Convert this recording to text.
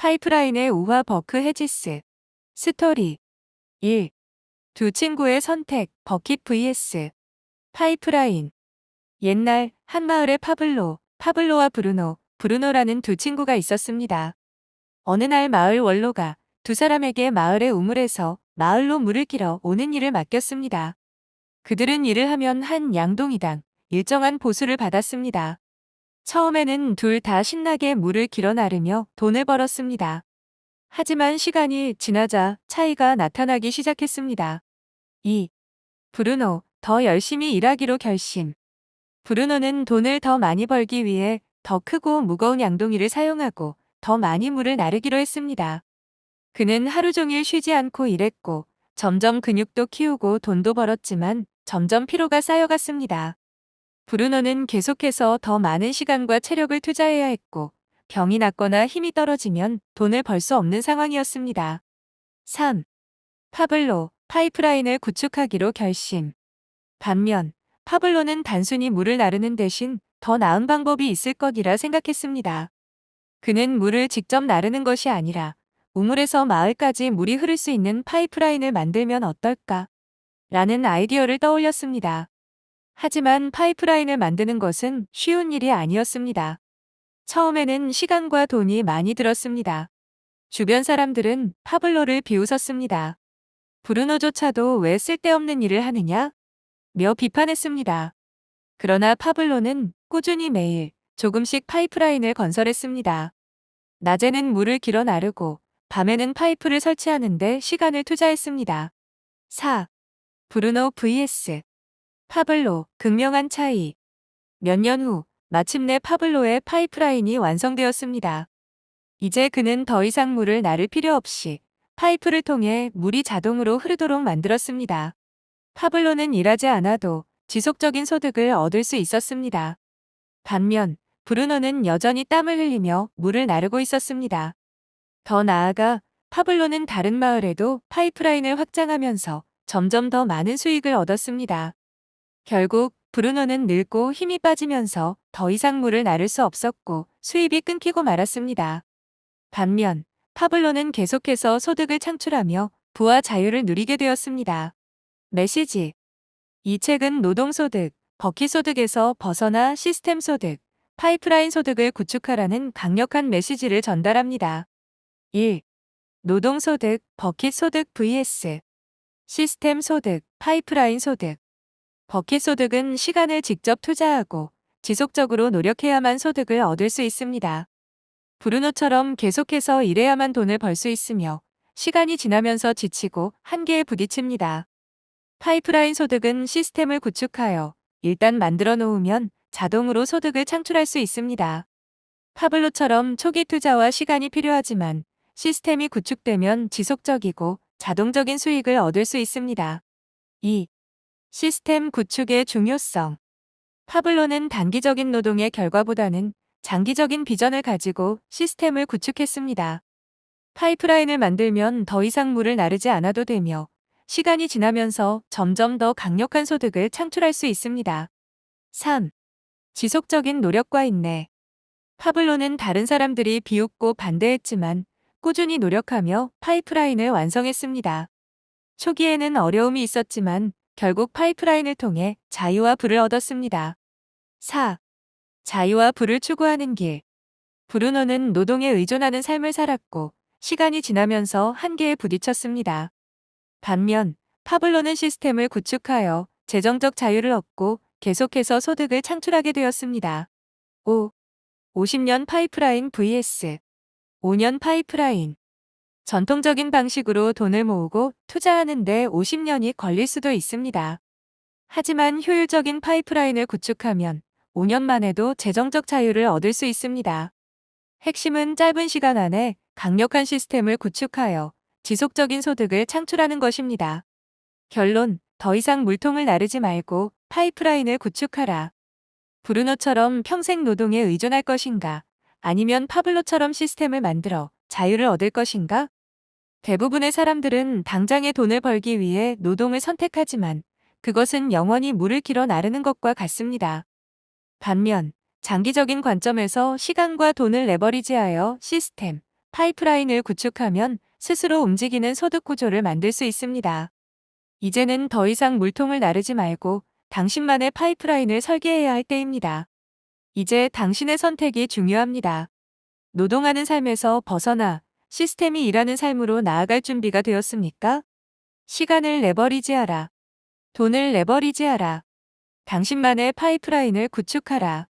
파이프라인의 우화 버크 헤지스. 스토리 1. 두 친구의 선택, 버킷 vs 파이프라인. 옛날 한 마을에 파블로와 브루노라는 두 친구가 있었습니다. 어느 날 마을 원로가 두 사람에게 마을의 우물에서 마을로 물을 길어 오는 일을 맡겼습니다. 그들은 일을 하면 한 양동이당 일정한 보수를 받았습니다. 처음에는 둘 다 신나게 물을 길어 나르며 돈을 벌었습니다. 하지만 시간이 지나자 차이가 나타나기 시작했습니다. 2. 브루노, 더 열심히 일하기로 결심. 브루노는 돈을 더 많이 벌기 위해 더 크고 무거운 양동이를 사용하고 더 많이 물을 나르기로 했습니다. 그는 하루 종일 쉬지 않고 일했고 점점 근육도 키우고 돈도 벌었지만 점점 피로가 쌓여갔습니다. 브루노는 계속해서 더 많은 시간과 체력을 투자해야 했고 병이 났거나 힘이 떨어지면 돈을 벌 수 없는 상황이었습니다. 3. 파이프라인을 구축하기로 결심. 반면 파블로는 단순히 물을 나르는 대신 더 나은 방법이 있을 것이라 생각했습니다. 그는 물을 직접 나르는 것이 아니라 우물에서 마을까지 물이 흐를 수 있는 파이프라인을 만들면 어떨까? 라는 아이디어를 떠올렸습니다. 하지만 파이프라인을 만드는 것은 쉬운 일이 아니었습니다. 처음에는 시간과 돈이 많이 들었습니다. 주변 사람들은 파블로를 비웃었습니다. 브루노조차도 왜 쓸데없는 일을 하느냐? 며 비판했습니다. 그러나 파블로는 꾸준히 매일 조금씩 파이프라인을 건설했습니다. 낮에는 물을 길어 나르고 밤에는 파이프를 설치하는데 시간을 투자했습니다. 4. 브루노 vs 파블로, 극명한 차이. 몇 년 후, 마침내 파블로의 파이프라인이 완성되었습니다. 이제 그는 더 이상 물을 나를 필요 없이 파이프를 통해 물이 자동으로 흐르도록 만들었습니다. 파블로는 일하지 않아도 지속적인 소득을 얻을 수 있었습니다. 반면 브루노는 여전히 땀을 흘리며 물을 나르고 있었습니다. 더 나아가 파블로는 다른 마을에도 파이프라인을 확장하면서 점점 더 많은 수익을 얻었습니다. 결국 브루노는 늙고 힘이 빠지면서 더 이상 물을 나를 수 없었고 수입이 끊기고 말았습니다. 반면 파블로는 계속해서 소득을 창출하며 부와 자유를 누리게 되었습니다. 메시지. 이 책은 노동소득, 버킷소득에서 벗어나 시스템 소득, 파이프라인 소득을 구축하라는 강력한 메시지를 전달합니다. 1. 노동소득, 버킷소득 vs 시스템 소득, 파이프라인 소득. 버킷소득은 시간을 직접 투자하고 지속적으로 노력해야만 소득을 얻을 수 있습니다. 브루노처럼 계속해서 일해야만 돈을 벌 수 있으며 시간이 지나면서 지치고 한계에 부딪힙니다. 파이프라인 소득은 시스템을 구축하여 일단 만들어 놓으면 자동으로 소득을 창출할 수 있습니다. 파블로처럼 초기 투자와 시간이 필요하지만 시스템이 구축되면 지속적이고 자동적인 수익을 얻을 수 있습니다. 2. 시스템 구축의 중요성. 파블로는 단기적인 노동의 결과보다는 장기적인 비전을 가지고 시스템을 구축했습니다. 파이프라인을 만들면 더 이상 물을 나르지 않아도 되며 시간이 지나면서 점점 더 강력한 소득을 창출할 수 있습니다. 3. 지속적인 노력과 인내. 파블로는 다른 사람들이 비웃고 반대했지만 꾸준히 노력하며 파이프라인을 완성했습니다. 초기에는 어려움이 있었지만 결국 파이프라인을 통해 자유와 부를 얻었습니다. 4. 자유와 부를 추구하는 길. 브루노는 노동에 의존하는 삶을 살았고 시간이 지나면서 한계에 부딪혔습니다. 반면 파블로는 시스템을 구축하여 재정적 자유를 얻고 계속해서 소득을 창출하게 되었습니다. 5. 50년 파이프라인 vs 5년 파이프라인. 전통적인 방식으로 돈을 모으고 투자하는데 50년이 걸릴 수도 있습니다. 하지만 효율적인 파이프라인을 구축하면 5년 만에도 재정적 자유를 얻을 수 있습니다. 핵심은 짧은 시간 안에 강력한 시스템을 구축하여 지속적인 소득을 창출하는 것입니다. 결론, 더 이상 물통을 나르지 말고 파이프라인을 구축하라. 브루노처럼 평생 노동에 의존할 것인가? 아니면 파블로처럼 시스템을 만들어 자유를 얻을 것인가? 대부분의 사람들은 당장의 돈을 벌기 위해 노동을 선택하지만 그것은 영원히 물을 길어 나르는 것과 같습니다. 반면 장기적인 관점에서 시간과 돈을 레버리지하여 시스템, 파이프라인을 구축하면 스스로 움직이는 소득 구조를 만들 수 있습니다. 이제는 더 이상 물통을 나르지 말고 당신만의 파이프라인을 설계해야 할 때입니다. 이제 당신의 선택이 중요합니다. 노동하는 삶에서 벗어나 시스템이 일하는 삶으로 나아갈 준비가 되었습니까? 시간을 레버리지하라. 돈을 레버리지하라. 당신만의 파이프라인을 구축하라.